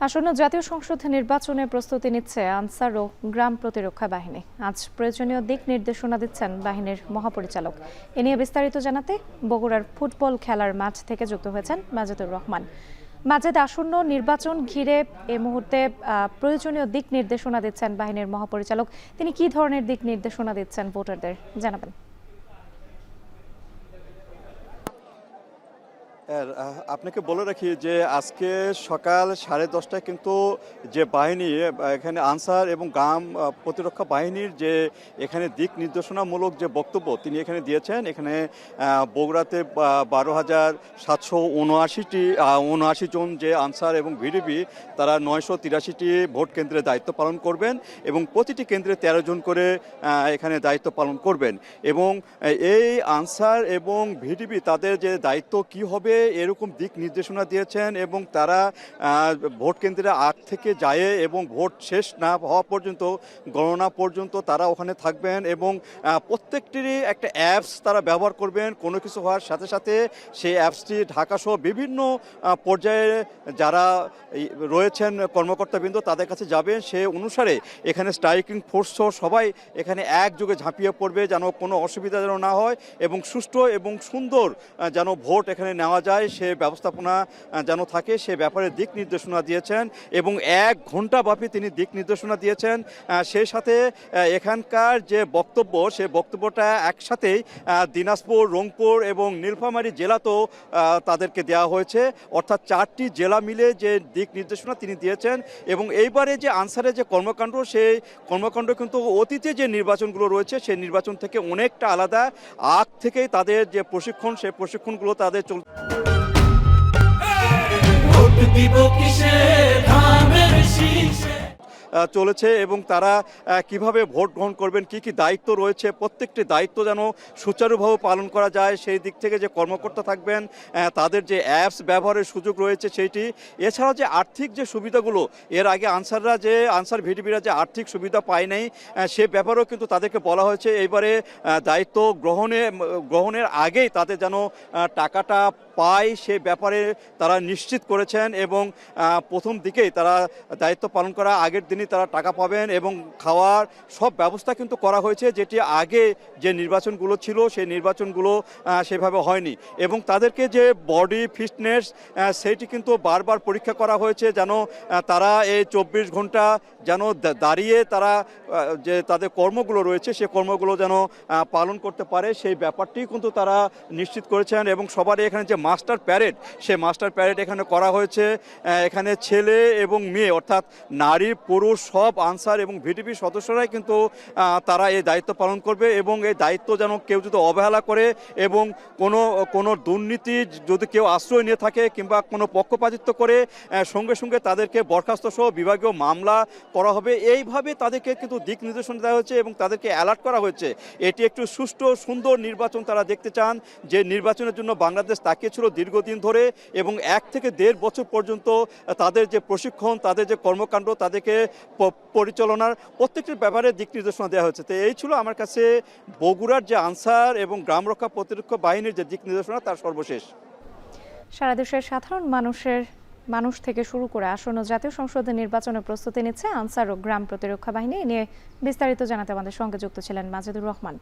আসন্ন জাতীয় সংসদ নির্বাচনে প্রস্তুতি নিচ্ছে আনসার ও গ্রাম প্রতিরক্ষা বাহিনী। আজ প্রয়োজনীয় দিক নির্দেশনা দিচ্ছেন বাহিনীর মহাপরিচালক। এ নিয়ে বিস্তারিত জানাতে বগুড়ার ফুটবল খেলার মাঠ থেকে যুক্ত হয়েছেন মাজেদুর রহমান। মাজেদ, আসন্ন নির্বাচন ঘিরে এই মুহূর্তে প্রয়োজনীয় দিক নির্দেশনা দিচ্ছেন বাহিনীর মহাপরিচালক। তিনি কি ধরনের দিক নির্দেশনা দিচ্ছেন ভোটারদের জানাবেন? আপনাকে বলে রাখি যে আজকে সকাল 10:30টায় কিন্তু যে বাহিনী এখানে আনসার এবং গ্রাম প্রতিরক্ষা বাহিনীর যে এখানে দিক নির্দেশনামূলক যে বক্তব্য তিনি এখানে দিয়েছেন। এখানে বগুড়াতে 12,779 জন যে আনসার এবং ভিডিপি তারা 983টি ভোট কেন্দ্রে দায়িত্ব পালন করবেন এবং প্রতিটি কেন্দ্রে 13 জন করে এখানে দায়িত্ব পালন করবেন। এবং এই আনসার এবং ভিডিপি তাদের যে দায়িত্ব কি হবে এরকম দিক নির্দেশনা দিয়েছেন এবং তারা ভোট কেন্দ্রে আগ থেকে যায় এবং ভোট শেষ না হওয়া পর্যন্ত গণনা পর্যন্ত তারা ওখানে থাকবেন এবং প্রত্যেকটিরই একটা অ্যাপস তারা ব্যবহার করবেন। কোনো কিছু হওয়ার সাথে সাথে সেই অ্যাপসটি ঢাকাসহ বিভিন্ন পর্যায়ে যারা রয়েছেন কর্মকর্তাবৃন্দ তাদের কাছে যাবেন। সে অনুসারে এখানে স্ট্রাইকিং ফোর্স সহ সবাই এখানে একযোগে ঝাঁপিয়ে পড়বে যেন কোনো অসুবিধা যেন না হয় এবং সুষ্ঠু এবং সুন্দর যেন ভোট এখানে নেওয়া যায়, সে ব্যবস্থাপনা যেন থাকে, সে ব্যাপারে দিক নির্দেশনা দিয়েছেন এবং 1 ঘন্টা ব্যাপী তিনি দিক নির্দেশনা দিয়েছেন। সেই সাথে এখানকার যে বক্তব্য সে বক্তব্যটা একসাথেই দিনাজপুর, রংপুর এবং নীলফামারী জেলাতেও তাদেরকে দেওয়া হয়েছে। অর্থাৎ 4টি জেলা মিলে যে দিক নির্দেশনা তিনি দিয়েছেন এবং এইবারে যে আনসারের যে কর্মকাণ্ড সেই কর্মকাণ্ড কিন্তু অতীতে যে নির্বাচনগুলো রয়েছে সেই নির্বাচন থেকে অনেকটা আলাদা। আগ থেকেই তাদের যে প্রশিক্ষণ সেই প্রশিক্ষণগুলো তাদের চলেছে এবং তারা কিভাবে ভোট গ্রহণ করবেন, কি কি দায়িত্ব রয়েছে, প্রত্যেকটি দায়িত্ব যেন সুচারুভাবে পালন করা যায় সেই দিক থেকে যে কর্মকর্তা থাকবেন তাদের যে অ্যাপস ব্যবহারের সুযোগ রয়েছে সেইটি। এছাড়াও যে আর্থিক যে সুবিধাগুলো এর আগে আনসার ভিডিপিরা যে আর্থিক সুবিধা পায় নাই সে ব্যাপারেও কিন্তু তাদেরকে বলা হয়েছে এইবারে দায়িত্ব গ্রহণের আগেই তাদের যেন টাকাটা পায় সে ব্যাপারে তারা নিশ্চিত করেছেন এবং প্রথম দিকেই তারা দায়িত্ব পালন করা আগের দিনই তারা টাকা পাবেন এবং খাওয়ার সব ব্যবস্থা কিন্তু করা হয়েছে, যেটি আগে যে নির্বাচনগুলো ছিল সেই নির্বাচনগুলো সেভাবে হয়নি। এবং তাদেরকে যে বডি ফিটনেস সেইটি কিন্তু বারবার পরীক্ষা করা হয়েছে যেন তারা এই 24 ঘন্টা যেন দাঁড়িয়ে তারা যে তাদের কর্মগুলো রয়েছে সে কর্মগুলো যেন পালন করতে পারে সেই ব্যাপারটি কিন্তু তারা নিশ্চিত করেছেন। এবং সবারই এখানে যে মাস্টার প্যারেড সেই মাস্টার প্যারেড এখানে করা হয়েছে। এখানে ছেলে এবং মেয়ে অর্থাৎ নারী পুরুষ সব আনসার এবং ভিডিপি সদস্যরাই কিন্তু তারা এই দায়িত্ব পালন করবে এবং এই দায়িত্ব যেন কেউ যদি অবহেলা করে এবং কোনো দুর্নীতি যদি কেউ আশ্রয় নিয়ে থাকে কিংবা কোনো পক্ষপাতিত্ব করে সঙ্গে সঙ্গে তাদেরকে বরখাস্ত সহ বিভাগীয় মামলা করা হবে। এইভাবে তাদেরকে কিন্তু দিক নির্দেশনা দেওয়া হয়েছে এবং তাদেরকে অ্যালার্ট করা হয়েছে। এটি একটু সুষ্ঠু সুন্দর নির্বাচন তারা দেখতে চান, যে নির্বাচনের জন্য বাংলাদেশ তাকিয়েছিল দীর্ঘদিন ধরে এবং 1 থেকে 1.5 বছর পর্যন্ত তাদের যে প্রশিক্ষণ, তাদের যে কর্মকাণ্ড, তাদেরকে পরিচালনার প্রত্যেকটির ব্যাপারে দিক নির্দেশনা দেওয়া হয়েছে। তো এই ছিল আমার কাছে বগুড়ার যে আনসার এবং গ্রাম রক্ষা প্রতিরক্ষা বাহিনীর যে দিক নির্দেশনা তার সর্বশেষ। সারা দেশের সাধারণ মানুষ থেকে শুরু করে আসন্ন জাতীয় সংসদের নির্বাচনে প্রস্তুতি নিচ্ছে আনসার ও গ্রাম প্রতিরক্ষা বাহিনী। এ নিয়ে বিস্তারিত জানাতে আমাদের সঙ্গে যুক্ত ছিলেন মাজেদুর রহমান।